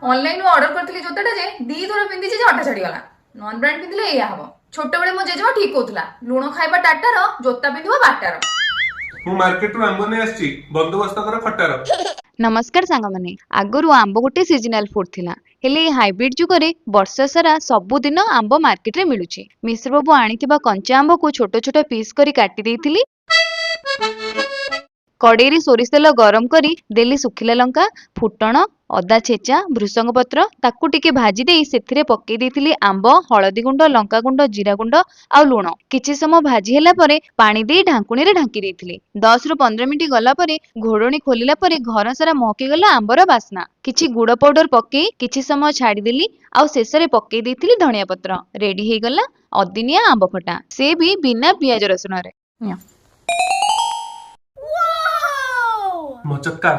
Online order करथिली जोताटा जे दी थोर पिंदी जे अटा छाड़ी गला नॉन ब्रांड पिंदिले एया हबो छोटे बेले मो जेजेमा ठीक होतला लुण खाइबा टाटार जोता पिंदिबा बाटार मु मार्केट रु आंब नै आछि बंदोबस्त कर खटार। नमस्कार सांगमाने आगरु आंब गोटे सीजनाल फूड थिला हेले हाइब्रिड जुगरे वर्ष सारा सबुदिन आंब मार्केट रे मिलुची। मिश्र बाबू आनिथिबा कंचा आंब को छोट छोट पीस करी काटी देइथिली। कड़ेई सोरिष तेल गरम करी देली सुखिला लंका फुटण अदा छेचा भृसंग पत्र ताकू टिके भाजी देई सेथिरे पकेई देइथिली आंब हळदी गुंड लंका गुंड जीरा गुंड आ लुण किछि समय भाजी ହେଲା ପରେ पानी देई ढांकुणी रे ढांकी देइथिली। 10 रु 15 मिनिट गला ପରେ घोड़णी खोलिला ପରେ घर सारा महकी गला आंबर बास्ना। किछि गुड़ पाउडर पकेई किछि समय छाड़ी देली आ शेषरे पकेई देइथिली धनिया पत्र। रेडी हे गला अदिनिया आंब खटा से भी बिना पियाज रसुण रे। मचक्कार